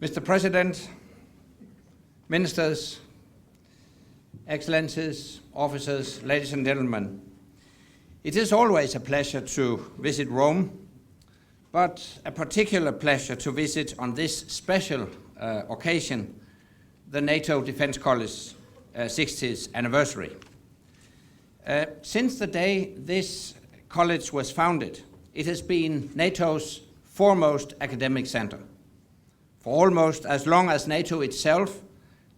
Mr. President, Ministers, Excellencies, officers, ladies and gentlemen, it is always a pleasure to visit Rome, but a particular pleasure to visit on this special occasion, the NATO Defence College 60th anniversary. Since the day this college was founded, it has been NATO's foremost academic center. For almost as long as NATO itself,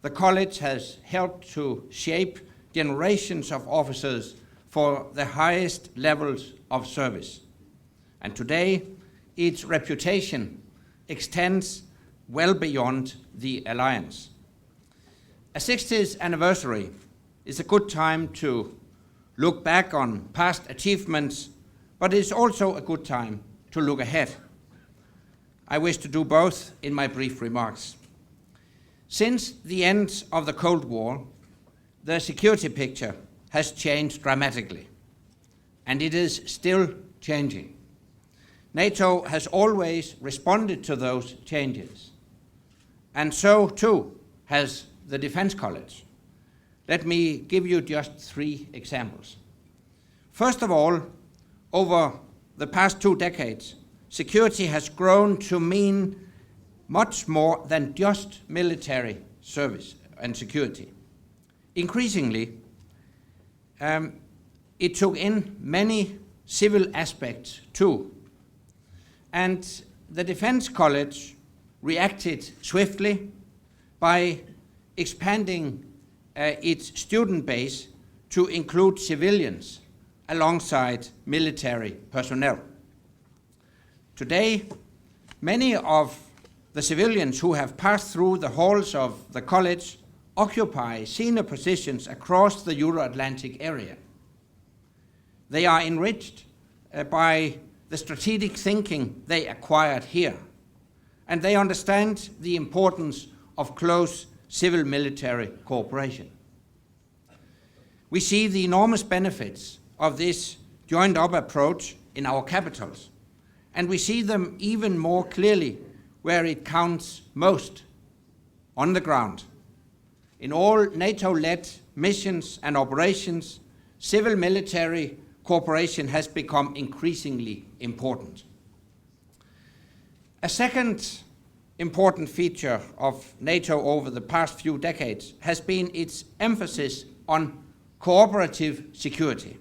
the college has helped to shape generations of officers for the highest levels of service. And today, its reputation extends well beyond the alliance. A 60th anniversary is a good time to look back on past achievements, but it's also a good time to look ahead. I wish to do both in my brief remarks. Since the end of the Cold War, the security picture has changed dramatically, and it is still changing. NATO has always responded to those changes, and so too has the Defence College. Let me give you just 3 examples. First of all, over the past 2 decades, security has grown to mean much more than just military service and security. Increasingly, it took in many civil aspects too. And the Defence College reacted swiftly by expanding its student base to include civilians alongside military personnel. Today, many of the civilians who have passed through the halls of the college occupy senior positions across the Euro-Atlantic area. They are enriched by the strategic thinking they acquired here, and they understand the importance of close civil-military cooperation. We see the enormous benefits of this joined-up approach in our capitals, and we see them even more clearly where it counts most, on the ground. In all NATO-led missions and operations, civil-military cooperation has become increasingly important. A second important feature of NATO over the past few decades has been its emphasis on cooperative security.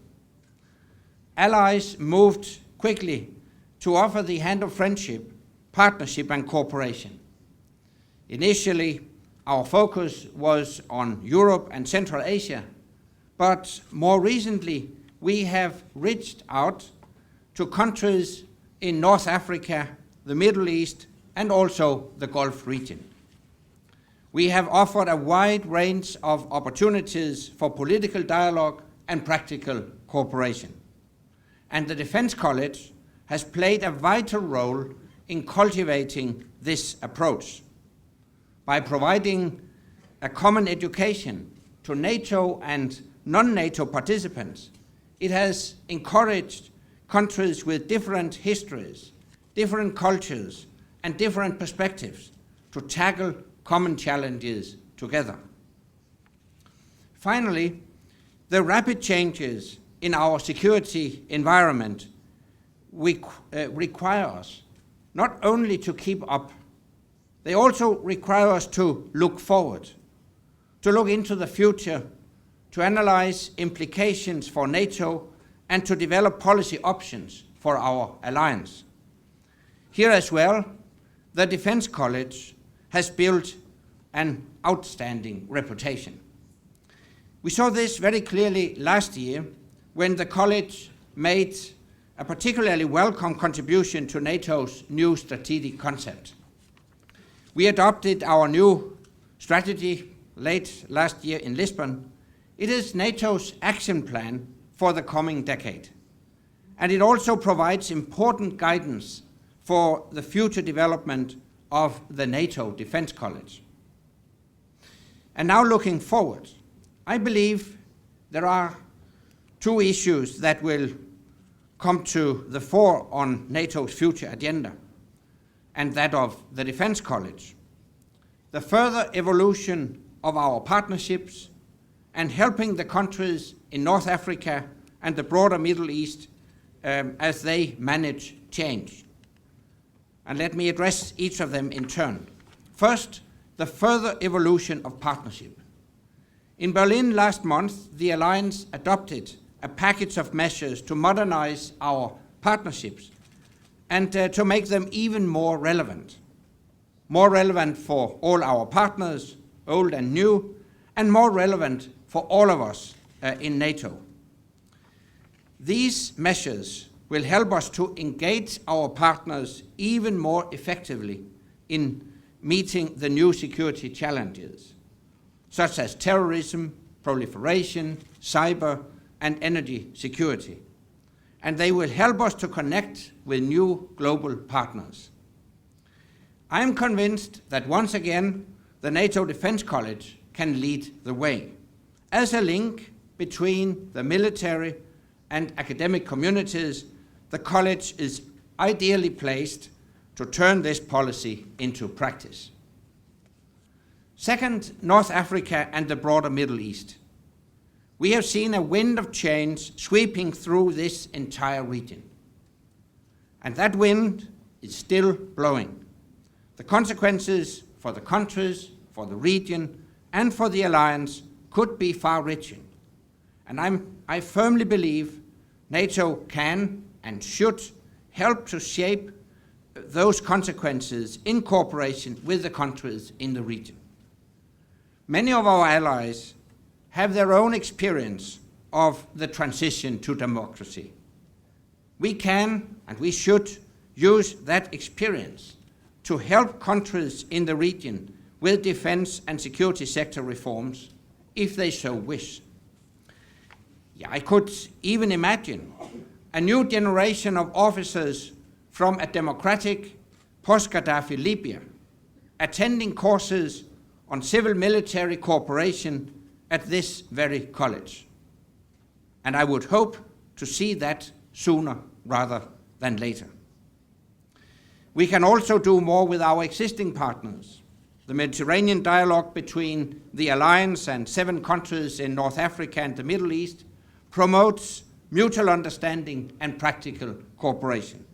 Allies moved quickly to offer the hand of friendship, partnership and cooperation. Initially, our focus was on Europe and Central Asia, but more recently, we have reached out to countries in North Africa, the Middle East, and also the Gulf region. We have offered a wide range of opportunities for political dialogue and practical cooperation. And the Defence College has played a vital role in cultivating this approach. By providing a common education to NATO and non-NATO participants, it has encouraged countries with different histories, different cultures, and different perspectives to tackle common challenges together. Finally, the rapid changes in our security environment require us not only to keep up, they also require us to look forward, to look into the future, to analyze implications for NATO, and to develop policy options for our alliance. Here as well, the Defence College has built an outstanding reputation. We saw this very clearly last year when the college made a particularly welcome contribution to NATO's new strategic concept. We adopted our new strategy late last year in Lisbon. It is NATO's action plan for the coming decade, and it also provides important guidance for the future development of the NATO Defence College. And now looking forward, I believe there are 2 issues that will come to the fore on NATO's future agenda, and that of the Defence College. the further evolution of our partnerships, and helping the countries in North Africa and the broader Middle East as they manage change. And let me address each of them in turn. First, the further evolution of partnership. In Berlin last month, the Alliance adopted a package of measures to modernize our partnerships and to make them even more relevant for all our partners, old and new, and more relevant for all of us in NATO. These measures will help us to engage our partners even more effectively in meeting the new security challenges, such as terrorism, proliferation, cyber, and energy security. And they will help us to connect with new global partners. I am convinced that once again, the NATO Defense College can lead the way as a link between the military and academic communities. The college is ideally placed to turn this policy into practice. Second, North Africa and the broader Middle East. We have seen a wind of change sweeping through this entire region. And that wind is still blowing. The consequences for the countries, for the region, and for the alliance could be far-reaching. And I firmly believe NATO can and should help to shape those consequences in cooperation with the countries in the region. Many of our allies have their own experience of the transition to democracy. We can and we should use that experience to help countries in the region with defense and security sector reforms if they so wish. I could even imagine a new generation of officers from a democratic post-Gaddafi Libya attending courses on civil-military cooperation at this very college. And I would hope to see that sooner rather than later. We can also do more with our existing partners. The Mediterranean dialogue between the Alliance and 7 countries in North Africa and the Middle East promotes mutual understanding and practical cooperation.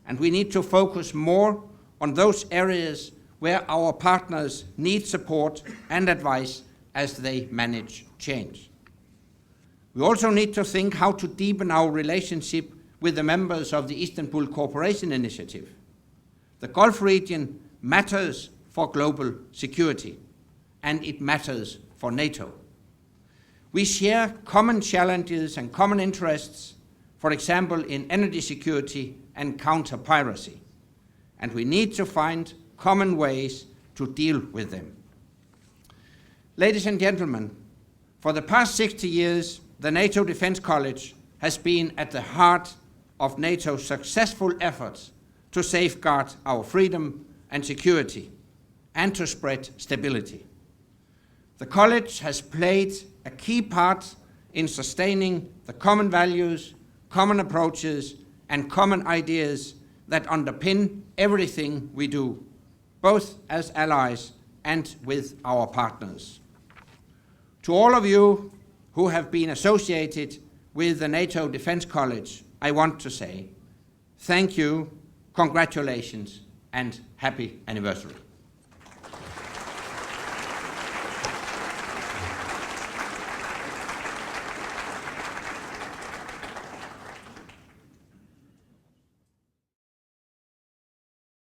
And we need to focus more on those areas where our partners need support and advice as they manage change. We also need to think how to deepen our relationship with the members of the Istanbul Cooperation Initiative. The Gulf region matters for global security, and it matters for NATO. We share common challenges and common interests, for example, in energy security and counter-piracy, and we need to find common ways to deal with them. Ladies and gentlemen, for the past 60 years, the NATO Defense College has been at the heart of NATO's successful efforts to safeguard our freedom and security and to spread stability. The college has played a key part in sustaining the common values, common approaches, and common ideas that underpin everything we do, both as allies and with our partners. To all of you who have been associated with the NATO Defense College, I want to say thank you, congratulations, and happy anniversary.